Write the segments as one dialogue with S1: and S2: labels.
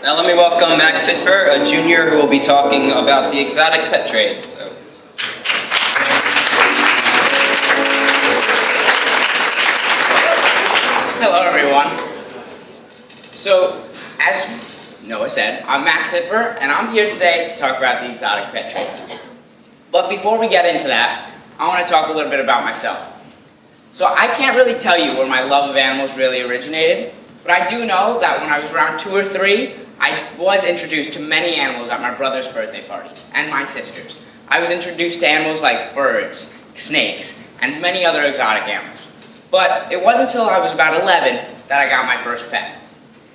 S1: Now let me welcome Max Sitver, a junior who will be talking about the exotic pet trade.
S2: Hello everyone. So, as Noah said, I'm Max Sitver, and I'm here today to talk about the exotic pet trade. But before we get into that, I want to talk a little bit about myself. So I can't really tell you where my love of animals really originated, but I do know that when I was around 2 or 3, I was introduced to many animals at my brother's birthday parties, and my sister's. I was introduced to animals like birds, snakes, and many other exotic animals. But it wasn't until I was about 11 that I got my first pet.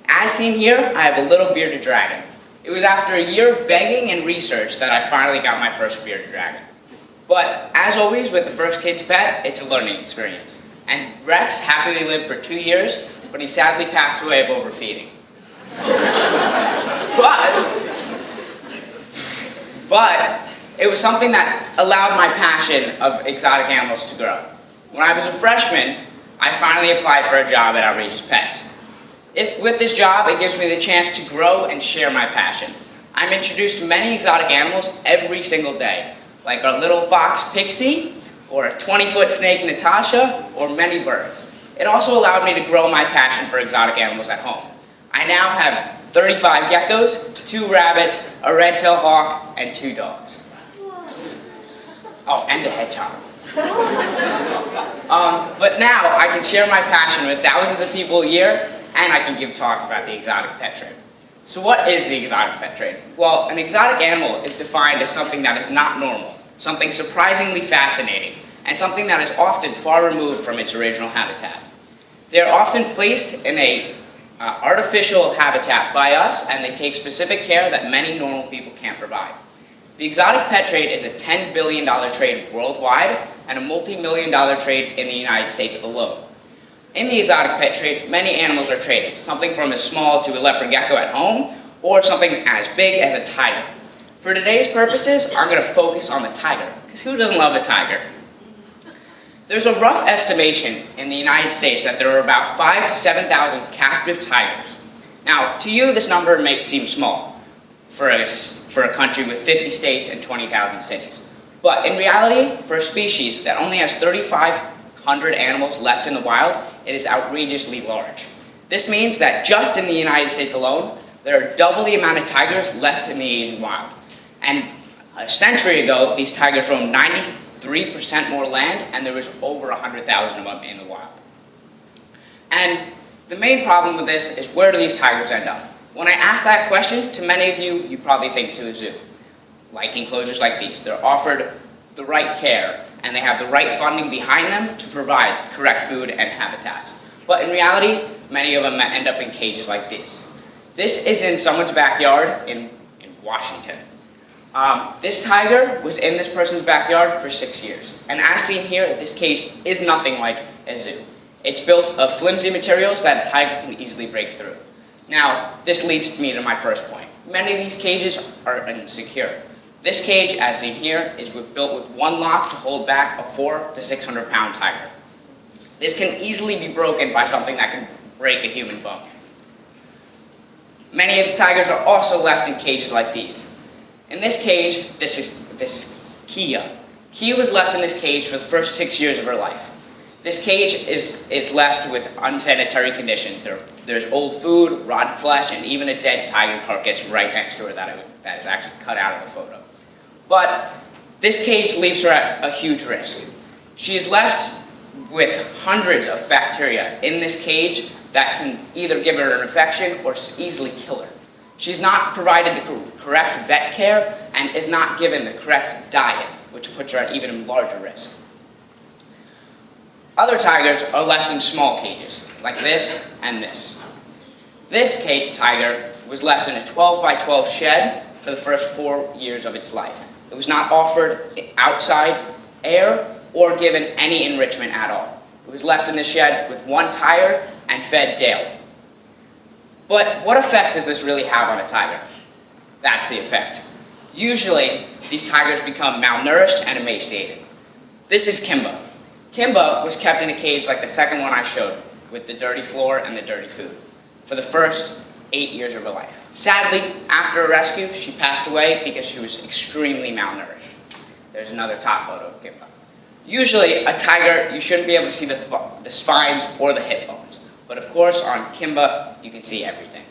S2: As seen here, I have a little bearded dragon. It was after a year of begging and research that I finally got my first bearded dragon. But as always with the first kid's pet, it's a learning experience. And Rex happily lived for 2 years, but he sadly passed away of overfeeding. But it was something that allowed my passion of exotic animals to grow. When I was a freshman, I finally applied for a job at Outrageous Pets. With this job, it gives me the chance to grow and share my passion. I'm introduced to many exotic animals every single day, like our little fox Pixie, or a 20-foot snake Natasha, or many birds. It also allowed me to grow my passion for exotic animals at home. I now have 35 geckos, 2 rabbits, a red-tailed hawk, and 2 dogs. Oh, and a hedgehog. But now I can share my passion with thousands of people a year, and I can give talk about the exotic pet trade. So what is the exotic pet trade? Well, an exotic animal is defined as something that is not normal, something surprisingly fascinating, and something that is often far removed from its original habitat. They are often placed in a artificial habitat by us, and they take specific care that many normal people can't provide. The exotic pet trade is a $10 billion trade worldwide and a multi-million-dollar trade in the United States alone. In the exotic pet trade, many animals are traded, something from as small to a leopard gecko at home, or something as big as a tiger. For today's purposes, I'm going to focus on the tiger, because who doesn't love a tiger? There's a rough estimation in the United States that there are about 5,000 to 7,000 captive tigers. Now, to you, this number may seem small for a country with 50 states and 20,000 cities. But in reality, for a species that only has 3,500 animals left in the wild, it is outrageously large. This means that just in the United States alone, there are double the amount of tigers left in the Asian wild. And a century ago, these tigers roamed 93% more land, and there was over 100,000 of them in the wild. And the main problem with this is, where do these tigers end up? When I ask that question, to many of you, you probably think to a zoo. Like enclosures like these. They're offered the right care, and they have the right funding behind them to provide correct food and habitats. But in reality, many of them end up in cages like this. This is in someone's backyard in Washington. This tiger was in this person's backyard for 6 years. And as seen here, this cage is nothing like a zoo. It's built of flimsy materials that a tiger can easily break through. Now, this leads me to my first point. Many of these cages are insecure. This cage, as seen here, is built with one lock to hold back a 400 to 600 pound tiger. This can easily be broken by something that can break a human bone. Many of the tigers are also left in cages like these. In this cage, this is Kia. Kia was left in this cage for the first 6 years of her life. This cage is left with unsanitary conditions. There's old food, rotten flesh, and even a dead tiger carcass right next to her that is actually cut out of the photo. But this cage leaves her at a huge risk. She is left with hundreds of bacteria in this cage that can either give her an infection or easily kill her. She's not provided the correct vet care and is not given the correct diet, which puts her at even larger risk. Other tigers are left in small cages, like this and this. This tiger was left in a 12 by 12 shed for the first 4 years of its life. It was not offered outside air or given any enrichment at all. It was left in the shed with one tire and fed daily. But what effect does this really have on a tiger? That's the effect. Usually, these tigers become malnourished and emaciated. This is Kimba. Kimba was kept in a cage like the second one I showed, with the dirty floor and the dirty food, for the first 8 years of her life. Sadly, after a rescue, she passed away because she was extremely malnourished. There's another top photo of Kimba. Usually, a tiger, you shouldn't be able to see the spines or the hip bones. But of course, on Kimba, you can see everything.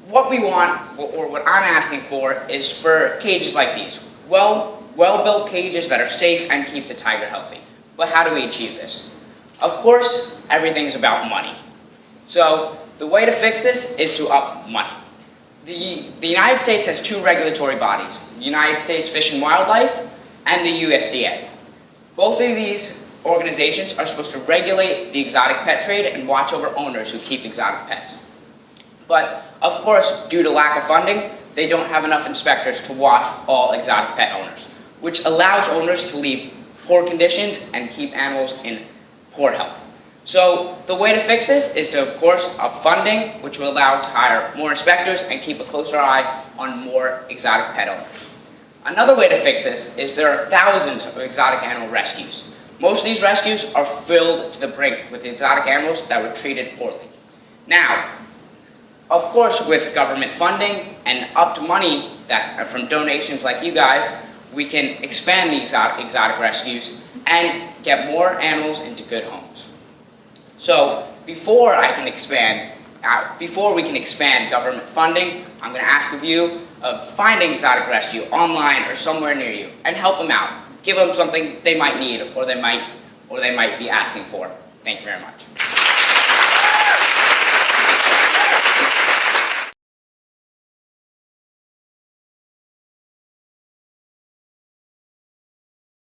S2: What we want, or what I'm asking for, is for cages like these. Well-built cages that are safe and keep the tiger healthy. But how do we achieve this? Of course, everything's about money. So, the way to fix this is to up money. The United States has two regulatory bodies, the United States Fish and Wildlife and the USDA. Both of these organizations are supposed to regulate the exotic pet trade and watch over owners who keep exotic pets. But, of course, due to lack of funding, they don't have enough inspectors to watch all exotic pet owners, which allows owners to leave poor conditions and keep animals in poor health. So the way to fix this is to, of course, up funding, which will allow to hire more inspectors and keep a closer eye on more exotic pet owners. Another way to fix this is there are thousands of exotic animal rescues. Most of these rescues are filled to the brink with exotic animals that were treated poorly. Now, of course, with government funding and upped money that from donations like you guys, we can expand the exotic rescues and get more animals into good homes. So before we can expand government funding, I'm going to ask of you of finding exotic rescue online or somewhere near you and help them out. Give them something they might need or they might be asking for. Thank you very much.